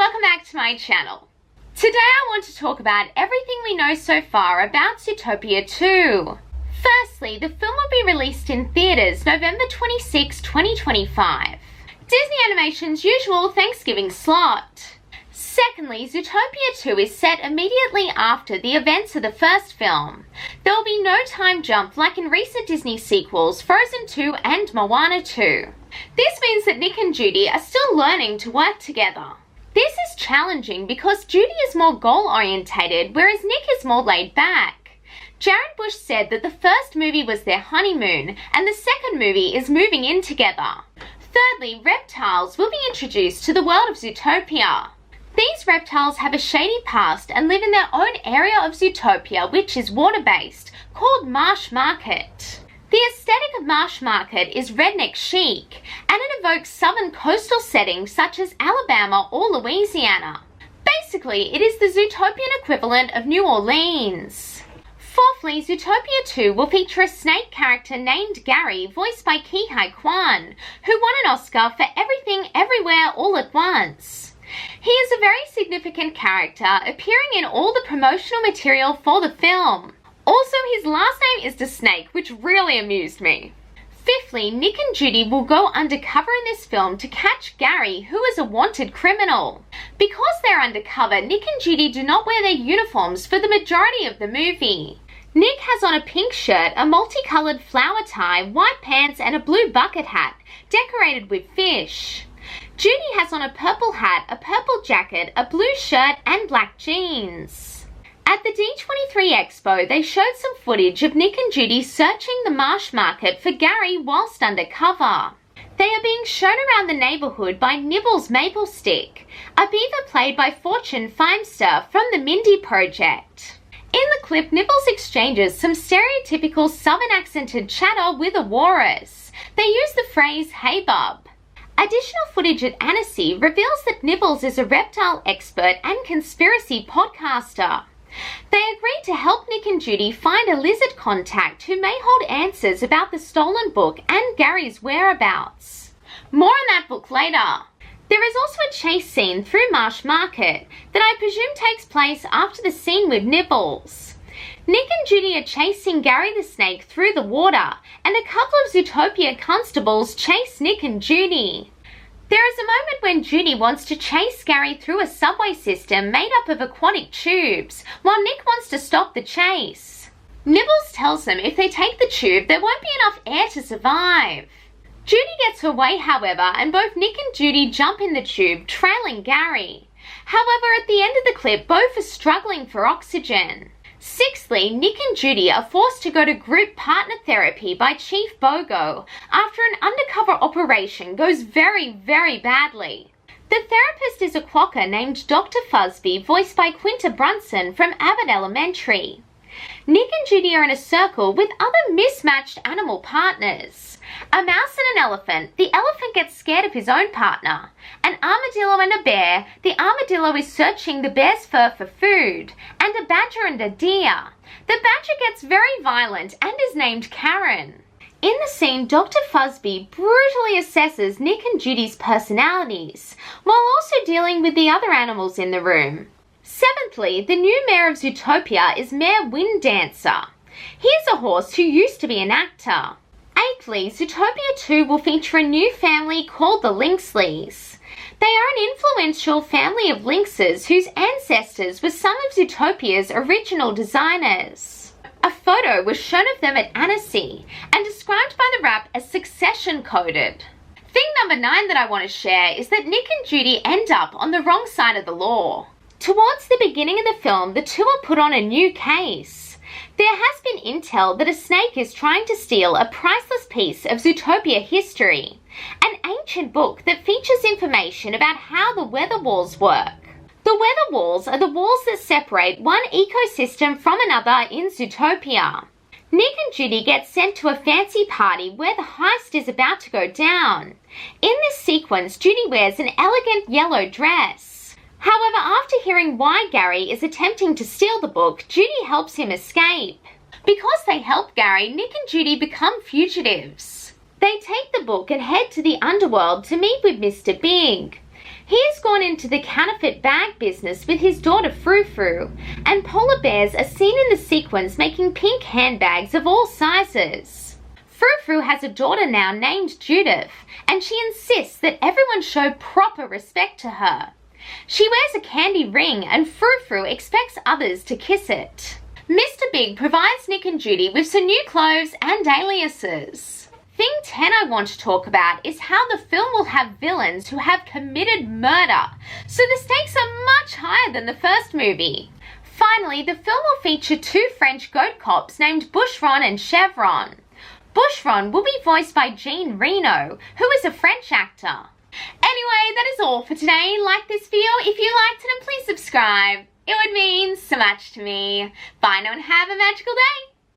welcome back to my channel. Today I want to talk about everything we know so far about Zootopia 2. Firstly, the film will be released in theatres November 26, 2025. Disney Animation's usual Thanksgiving slot. Secondly, Zootopia 2 is set immediately after the events of the first film. There will be no time jump like in recent Disney sequels Frozen 2 and Moana 2. This means that Nick and Judy are still learning to work together. This is challenging because Judy is more goal-orientated, whereas Nick is more laid back. Jared Bush said that the first movie was their honeymoon, and the second movie is moving in together. Thirdly, reptiles will be introduced to the world of Zootopia. These reptiles have a shady past and live in their own area of Zootopia, which is water-based, called Marsh Market. The aesthetic of Marsh Market is redneck chic, and it evokes southern coastal settings such as Alabama or Louisiana. Basically, it is the Zootopian equivalent of New Orleans. Fourthly, Zootopia 2 will feature a snake character named Gary, voiced by Huy Quan, who won an Oscar for Everything Everywhere All at Once. He is a very significant character, appearing in all the promotional material for the film. Also, his last name is the Snake, which really amused me. Fifthly, Nick and Judy will go undercover in this film to catch Gary, who is a wanted criminal. Because they're undercover, Nick and Judy do not wear their uniforms for the majority of the movie. Nick has on a pink shirt, a multicolored flower tie, white pants, and a blue bucket hat, decorated with fish. Judy has on a purple hat, a purple jacket, a blue shirt, and black jeans. At the D23 Expo, they showed some footage of Nick and Judy searching the Marsh Market for Gary whilst undercover. They are being shown around the neighbourhood by Nibbles Maple Stick, a beaver played by Fortune Feimster from the Mindy Project. In the clip, Nibbles exchanges some stereotypical southern accented chatter with a walrus. They use the phrase, "Hey bub." Additional footage at Annecy reveals that Nibbles is a reptile expert and conspiracy podcaster. They agreed to help Nick and Judy find a lizard contact who may hold answers about the stolen book and Gary's whereabouts. More on that book later. There is also a chase scene through Marsh Market that I presume takes place after the scene with Nibbles. Nick and Judy are chasing Gary the Snake through the water, and a couple of Zootopia constables chase Nick and Judy. There is a moment when Judy wants to chase Gary through a subway system made up of aquatic tubes, while Nick wants to stop the chase. Nibbles tells them if they take the tube, there won't be enough air to survive. Judy gets her way, however, and both Nick and Judy jump in the tube, trailing Gary. However, at the end of the clip, both are struggling for oxygen. Sixthly, Nick and Judy are forced to go to group partner therapy by Chief Bogo after an undercover operation goes very, very badly. The therapist is a quokka named Dr. Fuzzby, voiced by Quinta Brunson from Abbott Elementary. Nick and Judy are in a circle with other mismatched animal partners. A mouse and an elephant, the elephant gets scared of his own partner. An armadillo and a bear, the armadillo is searching the bear's fur for food. And a badger and a deer. The badger gets very violent and is named Karen. In the scene, Dr. Fuzzby brutally assesses Nick and Judy's personalities, while also dealing with the other animals in the room. Seventhly, the new mayor of Zootopia is Mayor Winddancer. He is a horse who used to be an actor. Eighthly, Zootopia 2 will feature a new family called the Lynxleys. They are an influential family of lynxes whose ancestors were some of Zootopia's original designers. A photo was shown of them at Annecy and described by the Wrap as succession-coded. Thing number 9 that I want to share is that Nick and Judy end up on the wrong side of the law. Towards the beginning of the film, the two are put on a new case. There has been intel that a snake is trying to steal a priceless piece of Zootopia history, an ancient book that features information about how the weather walls work. The weather walls are the walls that separate one ecosystem from another in Zootopia. Nick and Judy get sent to a fancy party where the heist is about to go down. In this sequence, Judy wears an elegant yellow dress. However, after hearing why Gary is attempting to steal the book, Judy helps him escape. Because they help Gary, Nick and Judy become fugitives. They take the book and head to the underworld to meet with Mr. Big. He He's gone into the counterfeit bag business with his daughter Frou Frou, and polar bears are seen in the sequence making pink handbags of all sizes. Frou Frou has a daughter now named Judith, and she insists that everyone show proper respect to her. She wears a candy ring, and Frou Frou expects others to kiss it. Mr. Big provides Nick and Judy with some new clothes and aliases. Thing 10 I want to talk about is how the film will have villains who have committed murder, so the stakes are much higher than the first movie. Finally, the film will feature 2 French goat cops named Bushron and Chevron. Bushron will be voiced by Reno, who is a French actor. Anyway, that is all for today. Like this video if you liked it, and please subscribe. It would mean so much to me. Bye now and have a magical day.